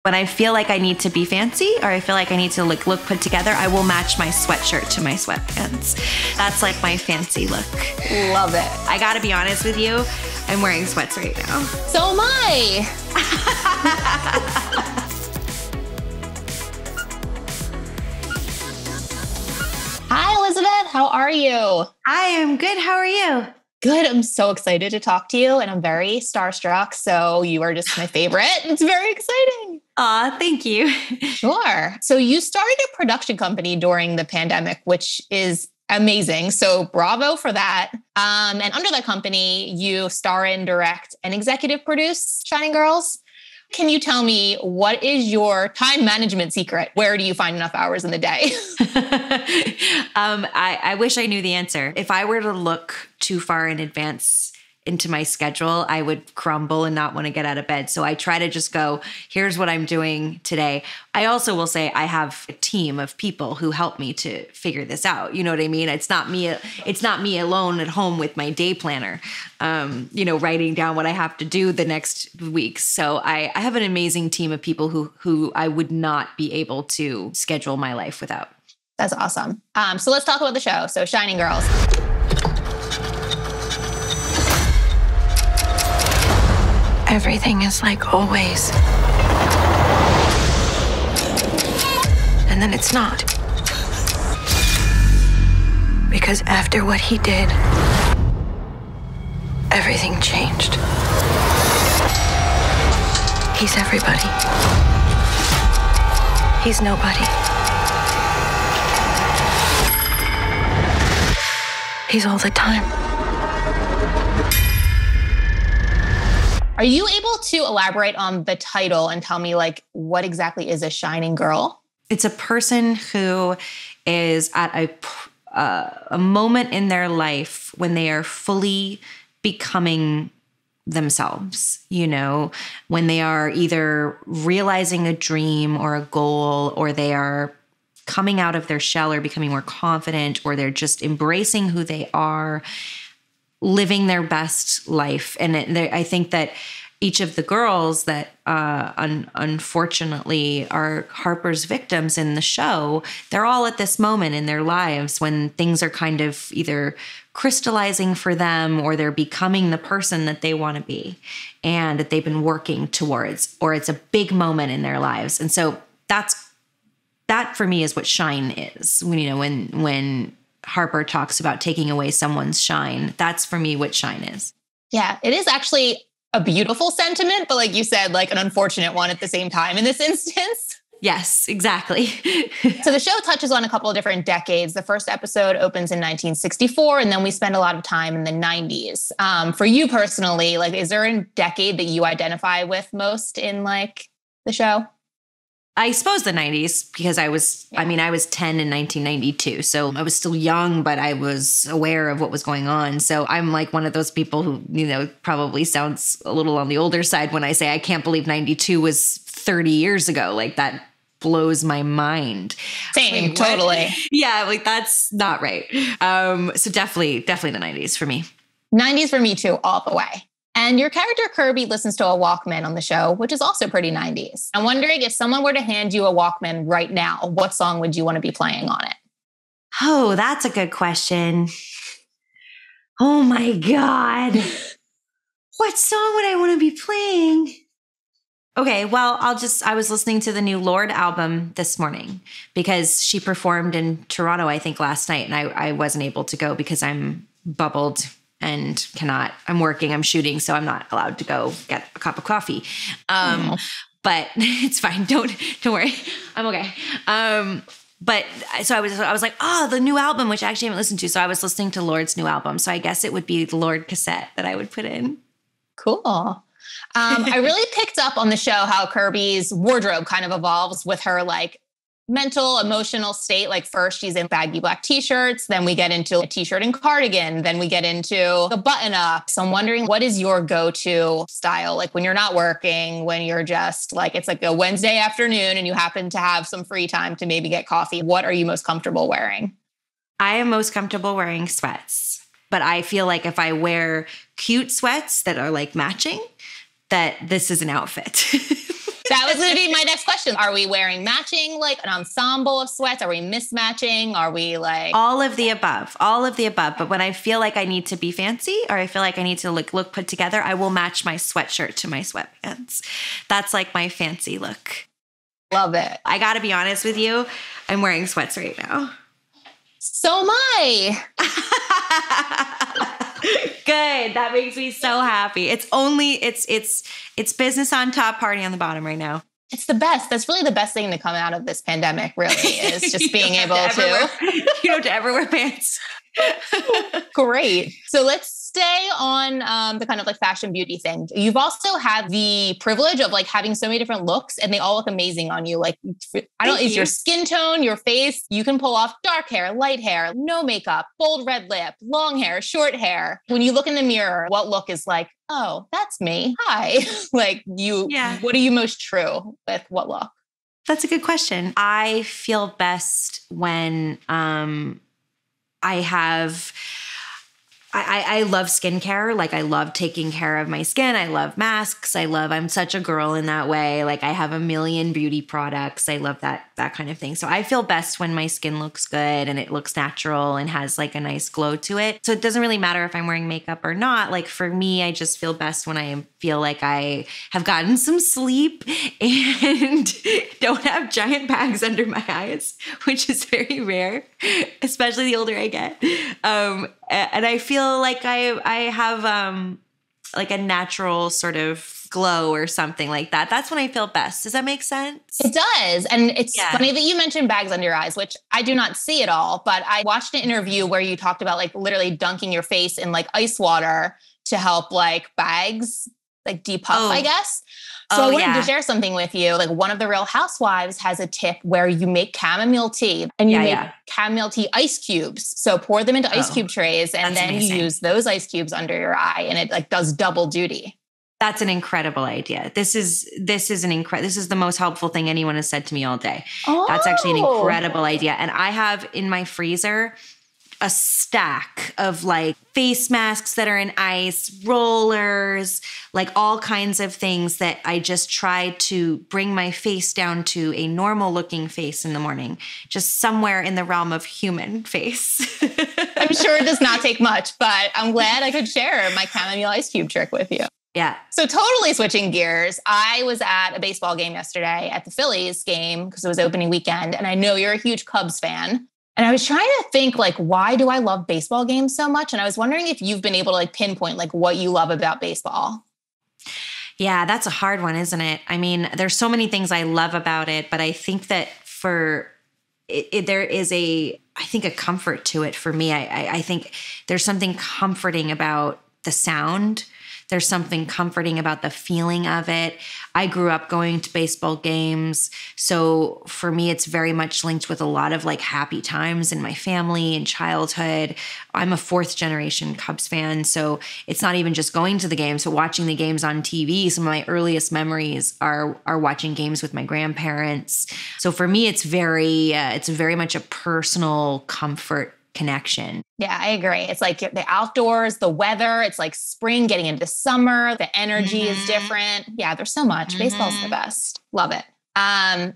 When I feel like I need to be fancy or I feel like I need to look put together, I will match my sweatshirt to my sweatpants. That's like my fancy look. Love it. I gotta be honest with you, I'm wearing sweats right now. So am I. Hi, Elizabeth. How are you? I am good. How are you? Good. I'm so excited to talk to you, and I'm very starstruck. So you are just my favorite. It's very exciting. Aw, thank you. Sure. So you started a production company during the pandemic, which is amazing. So bravo for that. And under that company, you star in, direct, and executive produce Shining Girls. Can you tell me, what is your time management secret? Where do you find enough hours in the day? I wish I knew the answer. If I were to look too far in advance into my schedule, I would crumble and not want to get out of bed. So I try to just go, here's what I'm doing today. I also will say I have a team of people who help me to figure this out. You know what I mean? It's not me alone at home with my day planner, writing down what I have to do the next week. So I have an amazing team of people who I would not be able to schedule my life without. That's awesome. So let's talk about the show. So Shining Girls. Everything is like always. And then it's not. Because after what he did, everything changed. He's everybody. He's nobody. He's all the time. Are you able to elaborate on the title and tell me, like, what exactly is a shining girl? It's a person who is at a moment in their life when they are fully becoming themselves, when they are either realizing a dream or a goal, or they are coming out of their shell or becoming more confident, or they're just embracing who they are, living their best life. And I think that each of the girls that unfortunately are Harper's victims in the show, they're all at this moment in their lives when things are kind of either crystallizing for them, or they're becoming the person that they want to be and that they've been working towards, or it's a big moment in their lives. And so that for me is what shine is. When Harper talks about taking away someone's shine, that's for me what shine is. Yeah, it is actually a beautiful sentiment, but like you said, like an unfortunate one at the same time in this instance. Yes, exactly. So the show touches on a couple of different decades. The first episode opens in 1964, and then we spend a lot of time in the 90s. For you personally, like, is there a decade that you identify with most in like the show? I suppose the 90s, because I was 10 in 1992. So I was still young, but I was aware of what was going on. So I'm like one of those people who, probably sounds a little on the older side when I say I can't believe 92 was 30 years ago. Like, that blows my mind. Same, totally. Yeah, like that's not right. So definitely the 90s for me. 90s for me too, all the way. And your character Kirby listens to a Walkman on the show, which is also pretty 90s. I'm wondering, if someone were to hand you a Walkman right now, what song would you want to be playing on it? Oh, that's a good question. Oh my God. What song would I want to be playing? Okay, well, I was listening to the new Lorde album this morning because she performed in Toronto, I think, last night. And I wasn't able to go because I'm bubbled and I'm working, I'm shooting, so I'm not allowed to go get a cup of coffee. But it's fine. Don't worry. I'm okay. But so I was like, oh, the new album, which I actually haven't listened to. So I was listening to Lorde's new album. So I guess it would be the Lorde cassette that I would put in. Cool. I really picked up on the show how Kirby's wardrobe kind of evolves with her like mental, emotional state. Like, first she's in baggy black t-shirts, then we get into a t-shirt and cardigan, then we get into the button up. So I'm wondering, what is your go-to style? Like, when you're not working, when you're just like, it's like a Wednesday afternoon and you happen to have some free time to maybe get coffee, what are you most comfortable wearing? I am most comfortable wearing sweats, but I feel like if I wear cute sweats that are like matching, that this is an outfit. That was going to be my next question. Are we wearing matching, like an ensemble of sweats? Are we mismatching? Are we like all of the above? But when I feel like I need to be fancy or I feel like I need to look put together, I will match my sweatshirt to my sweatpants. That's like my fancy look. Love it. I got to be honest with you. I'm wearing sweats right now. So am I. Good. That makes me so happy. It's business on top, party on the bottom right now. It's the best. That's really the best thing to come out of this pandemic, really, is just being able to. You don't have to ever wear pants. Great. So let's stay on the kind of like fashion beauty thing. You've also had the privilege of like having so many different looks and they all look amazing on you. Like, I don't know, it's your skin tone, your face. You can pull off dark hair, light hair, no makeup, bold red lip, long hair, short hair. When you look in the mirror, what look is like, oh, that's me. Hi. Like what are you most true with what look? That's a good question. I feel best when I love skincare. Like I love taking care of my skin. I love masks. I'm such a girl in that way. Like I have a million beauty products. I love that kind of thing. So I feel best when my skin looks good and it looks natural and has like a nice glow to it. So it doesn't really matter if I'm wearing makeup or not. Like for me, I just feel best when I feel like I have gotten some sleep and don't have giant bags under my eyes, which is very rare, especially the older I get. And I feel like I have like a natural sort of glow or something like that. That's when I feel best. Does that make sense? It does. And it's funny that you mentioned bags under your eyes, which I do not see at all. But I watched an interview where you talked about like literally dunking your face in like ice water to help like bags like depuff, I guess. So I wanted to share something with you. Like one of the Real Housewives has a tip where you make chamomile tea and you make chamomile tea ice cubes. So pour them into ice cube trays and then you use those ice cubes under your eye and it like does double duty. That's an incredible idea. This is the most helpful thing anyone has said to me all day. Oh. That's actually an incredible idea. And I have in my freezer a stack of like face masks that are in ice, rollers, like all kinds of things that I just try to bring my face down to a normal looking face in the morning, just somewhere in the realm of human face. I'm sure it does not take much, but I'm glad I could share my chamomile ice cube trick with you. Yeah. So totally switching gears. I was at a baseball game yesterday at the Phillies game because it was opening weekend. And I know you're a huge Cubs fan. And I was trying to think like, why do I love baseball games so much? And I was wondering if you've been able to like pinpoint like what you love about baseball. Yeah, that's a hard one, isn't it? I mean, there's so many things I love about it, but I think that there is a comfort to it for me. I think there's something comforting about the sound. There's something comforting about the feeling of it. I grew up going to baseball games. So for me, it's very much linked with a lot of like happy times in my family and childhood. I'm a fourth generation Cubs fan. So it's not even just going to the games, but watching the games on TV. Some of my earliest memories are watching games with my grandparents. So for me, it's very much a personal comfort connection. Yeah, I agree. It's like the outdoors, the weather, it's like spring getting into summer, the energy is different. Yeah, there's so much. Baseball's the best. Love it.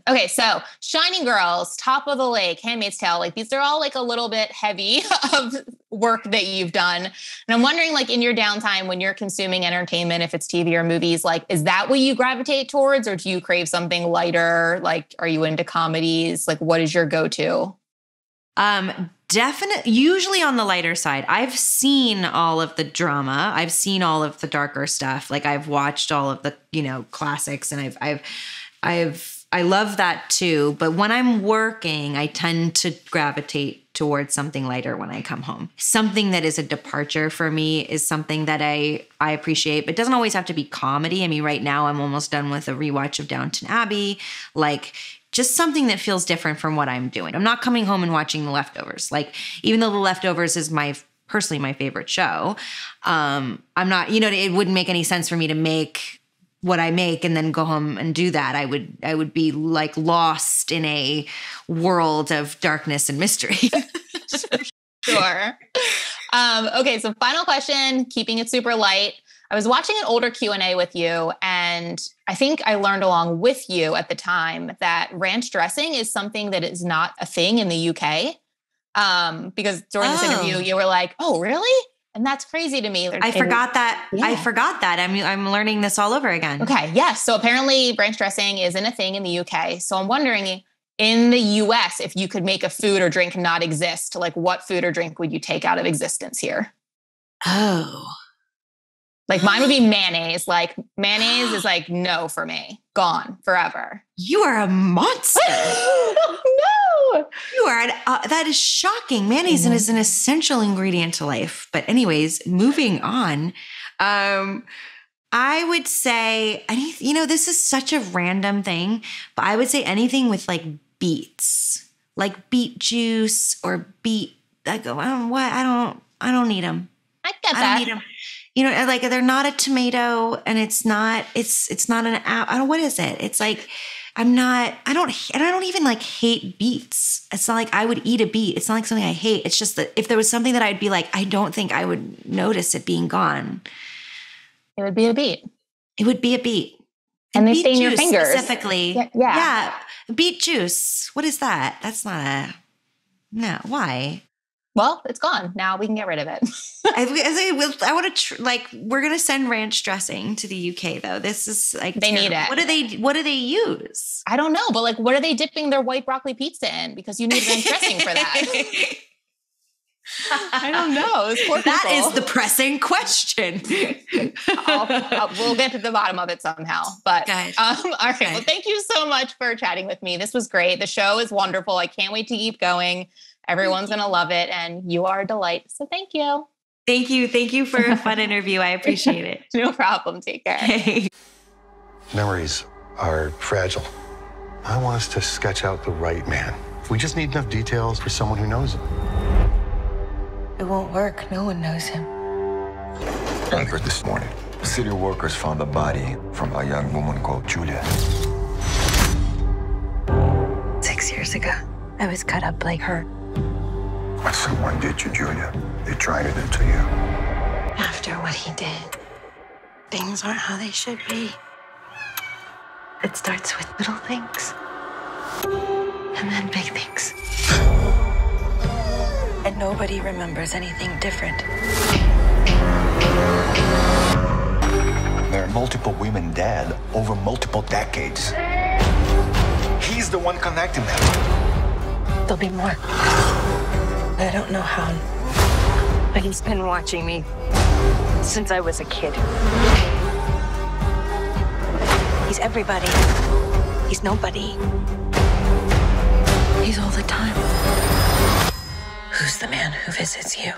Okay, so Shining Girls, Top of the Lake, Handmaid's Tale, like these are all like a little bit heavy of work that you've done. And I'm wondering like in your downtime when you're consuming entertainment, if it's TV or movies, like is that what you gravitate towards or do you crave something lighter? Like are you into comedies? Like what is your go-to? Definitely, usually on the lighter side. I've seen all of the drama. I've seen all of the darker stuff. Like I've watched all of the, classics and I love that too. But when I'm working, I tend to gravitate towards something lighter when I come home. Something that is a departure for me is something that I appreciate, but it doesn't always have to be comedy. I mean, right now I'm almost done with a rewatch of Downton Abbey. Like just something that feels different from what I'm doing. I'm not coming home and watching The Leftovers. Like, even though The Leftovers is personally my favorite show, I'm not, it wouldn't make any sense for me to make what I make and then go home and do that. I would be like lost in a world of darkness and mystery. Sure. Okay. So final question, keeping it super light. I was watching an older Q&A with you, and I think I learned along with you at the time that ranch dressing is something that is not a thing in the UK. Because during this interview, you were like, "Oh, really?" And that's crazy to me. I forgot that. Yeah. I forgot that. I'm learning this all over again. Okay. Yes. So apparently ranch dressing isn't a thing in the UK. So I'm wondering, in the US, if you could make a food or drink not exist, like what food or drink would you take out of existence here? Oh. Like mine would be mayonnaise. Like mayonnaise is like no for me. Gone forever. You are a monster. No. You are. That is shocking. Mayonnaise is an essential ingredient to life. But anyways, moving on. I would say, this is such a random thing, but I would say anything with like beets, like beet juice or beet. I don't need them. I get that. I don't need them. Like they're not a tomato, and it's not an apple. What is it? It's like, I don't even like hate beets. It's not like I would eat a beet. It's not like something I hate. It's just that if there was something that I'd be like, I don't think I would notice it being gone. It would be a beet. It would be a beet. And they stain your fingers. Specifically. Yeah. Beet juice. What is that? That's not no. Why? Well, it's gone. Now we can get rid of it. I want to we're going to send ranch dressing to the UK though. This is like, they need it. What do they use? I don't know, but like, what are they dipping their white broccoli pizza in? Because you need ranch dressing for that. I don't know. That is the pressing question. We'll get to the bottom of it somehow. But all right. Well, thank you so much for chatting with me. This was great. The show is wonderful. I can't wait to keep going. Everyone's going to love it. And you are a delight. So thank you. Thank you. Thank you for a fun interview. I appreciate it. No problem. Take care. Hey. Memories are fragile. I want us to sketch out the right man. We just need enough details for someone who knows him. It won't work. No one knows him. I heard this morning, city workers found a body from a young woman called Julia. 6 years ago, I was cut up like her. What someone did to Julia, they tried to do to you. After what he did, things aren't how they should be. It starts with little things, and then big things. And nobody remembers anything different. There are multiple women dead over multiple decades. He's the one connecting them. There'll be more. I don't know how, but he's been watching me since I was a kid. He's everybody. He's nobody. He's all the time. Who's the man who visits you?